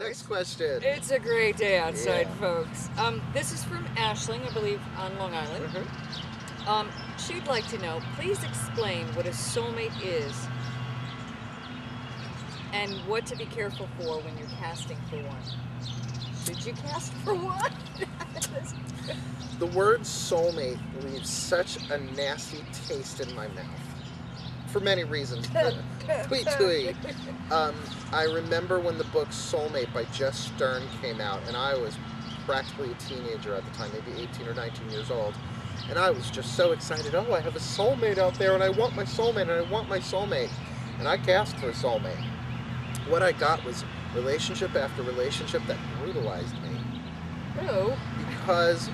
Next question. It's a great day outside, Yeah. folks. This is from Ashling, I believe, on Long Island. She'd like to know, please explain what a soulmate is and what to be careful for when you're casting for one. Should you cast for one? The word soulmate leaves such a nasty taste in my mouth. For many reasons. Tweet. I remember when the book Soulmate by Jess Stern came out, and I was practically a teenager at the time, maybe 18 or 19 years old. And I was just so excited. Oh, I have a soulmate out there, and I want my soulmate, and I want my soulmate. And I cast for a soulmate. What I got was relationship after relationship that brutalized me. Oh. Because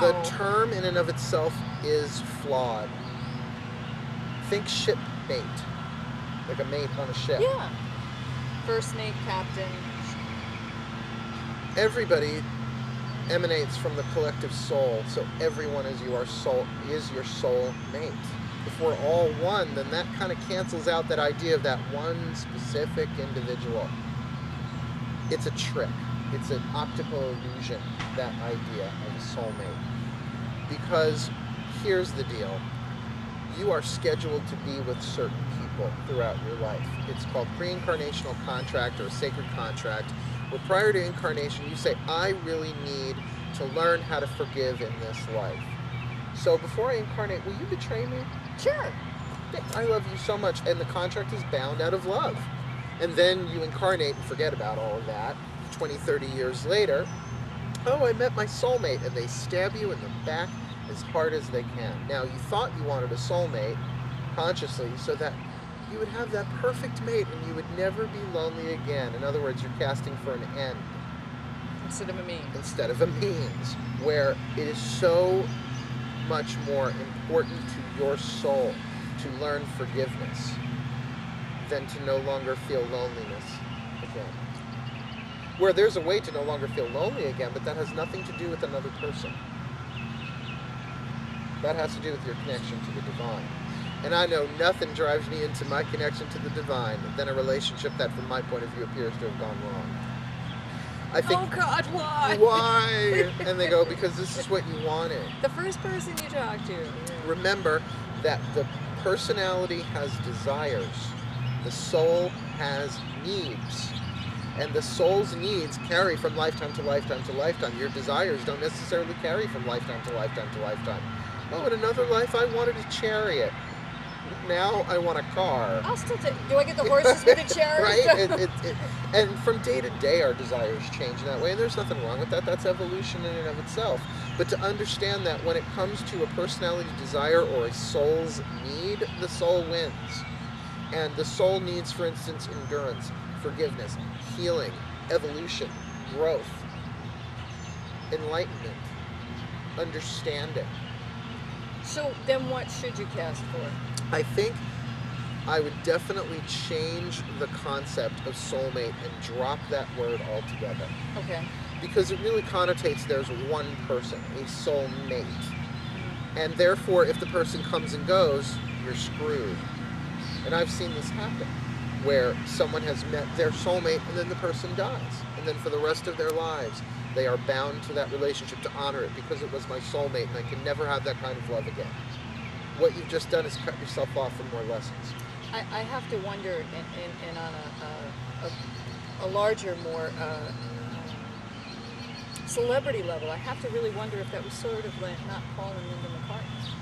the term in and of itself is flawed. Think shipmate, like a mate on a ship. Yeah. First mate, captain. Everybody emanates from the collective soul, so everyone is your soul mate. If we're all one, then that kind of cancels out that idea of that one specific individual. It's a trick. It's an optical illusion, that idea of a soulmate. Because here's the deal. You are scheduled to be with certain people throughout your life. It's called pre-incarnational contract or a sacred contract, where prior to incarnation you say, I really need to learn how to forgive in this life. So before I incarnate, will you betray me? Sure. I love you so much, and the contract is bound out of love. And then you incarnate and forget about all of that. 20, 30 years later, oh, I met my soulmate, and they stab you in the back as hard as they can. Now, you thought you wanted a soulmate consciously so that you would have that perfect mate and you would never be lonely again. In other words, you're casting for an end. Instead of a means. Instead of a means, where it is so much more important to your soul to learn forgiveness than to no longer feel loneliness again. Where there's a way to no longer feel lonely again, but that has nothing to do with another person. That has to do with your connection to the divine. And I know nothing drives me into my connection to the divine than a relationship that, from my point of view, appears to have gone wrong. I think, oh God, why? Why? And they go, because this is what you wanted. The first person you talk to. Remember that the personality has desires. The soul has needs. And the soul's needs carry from lifetime to lifetime to lifetime. Your desires don't necessarily carry from lifetime to lifetime to lifetime. Oh, in another life I wanted a chariot. Now I want a car. I'll still take. Do I get the horses with the chariot? Right? And from day to day our desires change in that way, and there's nothing wrong with that. That's evolution in and of itself. But to understand that when it comes to a personality desire or a soul's need, the soul wins. And the soul needs, for instance, endurance, forgiveness, healing, evolution, growth, enlightenment, understanding. So then what should you cast for? I think I would definitely change the concept of soulmate and drop that word altogether. Okay. Because it really connotates there's one person, a soulmate. And therefore, if the person comes and goes, you're screwed. And I've seen this happen, where someone has met their soulmate and then the person dies. And then for the rest of their lives, they are bound to that relationship to honor it because it was my soulmate and I can never have that kind of love again. What you've just done is cut yourself off from more lessons. I have to wonder, and on a larger, more celebrity level, I have to really wonder if that was sort of like not Paul and Linda McCartney.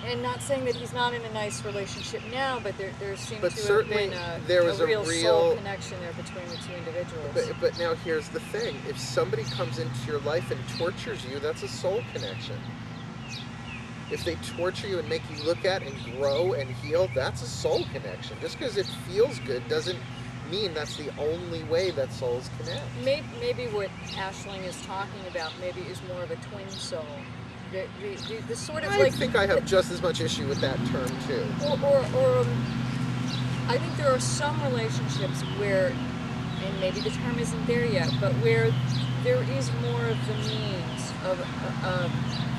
And not saying that he's not in a nice relationship now, but there seemed to have been a real soul connection there between the two individuals. But now here's the thing. If somebody comes into your life and tortures you, that's a soul connection. If they torture you and make you look at and grow and heal, that's a soul connection. Just because it feels good doesn't mean that's the only way that souls connect. Maybe what Ashling is talking about maybe is more of a twin soul. The sort of I think I have just as much issue with that term too. Or I think there are some relationships where, and maybe the term isn't there yet, but where there is more of the means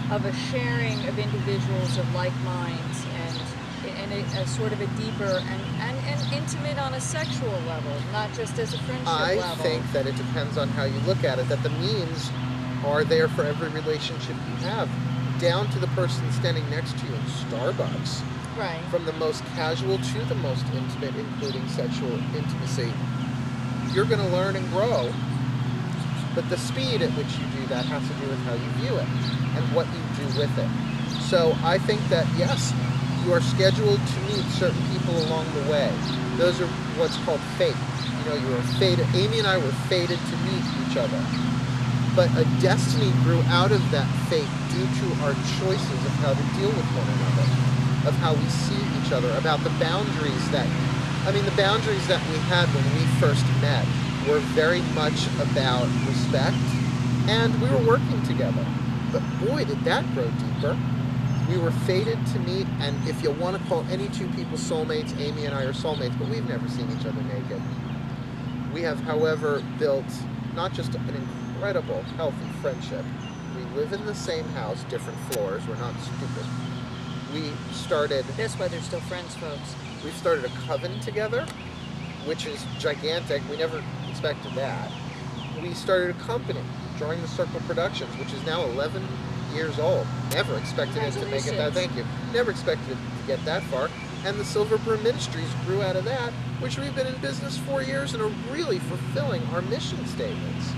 of a sharing of individuals of like minds, and in a sort of a deeper and intimate on a sexual level, not just as a friendship level. I think that it depends on how you look at it, that the means are there for every relationship you have, down to the person standing next to you in Starbucks. Right. From the most casual to the most intimate, including sexual intimacy. You're going to learn and grow, but the speed at which you do that has to do with how you view it and what you do with it. So I think that, yes, you are scheduled to meet certain people along the way. Those are what's called fate. You know, you were fated. Amy and I were fated to meet each other. But a destiny grew out of that fate due to our choices of how to deal with one another, of how we see each other, about the boundaries that, the boundaries that we had when we first met were very much about respect, and we were working together. But boy, did that grow deeper. We were fated to meet, and if you want to call any two people soulmates, Amy and I are soulmates, but we've never seen each other naked. We have, however, built not just an incredible, healthy friendship. We live in the same house, different floors. We're not stupid. We started... That's why they're still friends, folks. We started a coven together, which is gigantic. We never expected that. We started a company, Drawing the Circle Productions, which is now 11 years old. Never expected it to make it that. Thank you. Never expected it to get that far. And the Silver Broom Ministries grew out of that, which we've been in business 4 years and are really fulfilling our mission statements.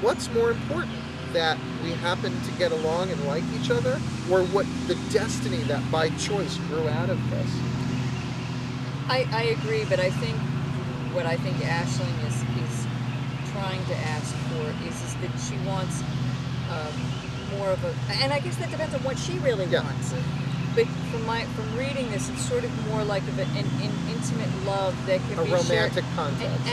What's more important, that we happen to get along and like each other, or what the destiny that by choice grew out of this? I agree, but I think what I think Aisling is trying to ask for is that she wants more of a, and I guess that depends on what she really wants. But from reading this, it's sort of more like an intimate love that can be shared. A romantic contact.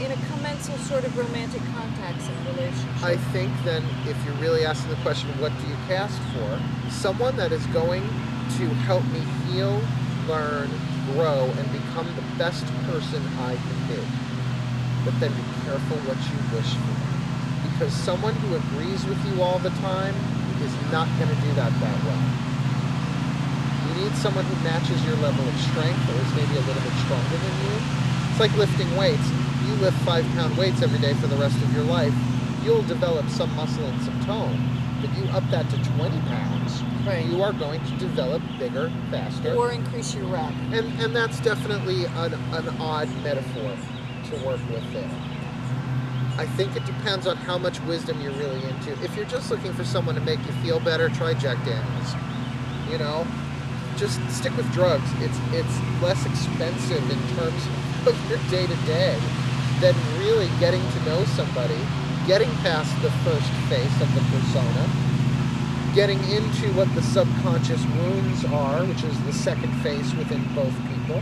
In a commensal sort of romantic contacts in a relationship. I think then, if you're really asking the question, what do you cast for? Someone that is going to help me heal, learn, grow, and become the best person I can be. But then be careful what you wish for. Because someone who agrees with you all the time is not going to do that well. You need someone who matches your level of strength, or is maybe a little bit stronger than you. It's like lifting weights. You lift 5-pound weights every day for the rest of your life, you'll develop some muscle and some tone. But you up that to 20 pounds, right, you are going to develop bigger, faster. Or increase your rep. And that's definitely an odd metaphor to work with there. I think it depends on how much wisdom you're really into. If you're just looking for someone to make you feel better, try Jack Daniels. You know? Just stick with drugs. It's less expensive in terms of your day-to-day than really getting to know somebody, getting past the first face of the persona, getting into what the subconscious wounds are, which is the second face within both people,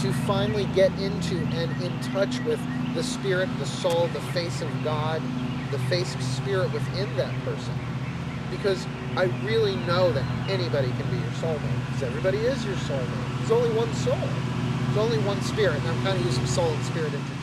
to finally get into and in touch with the spirit, the soul, the face of God, the face of spirit within that person. Because I really know that anybody can be your soulmate, because everybody is your soulmate. There's only one soul. There's only one spirit, and I'm kind of using soul and spirit interchangeably.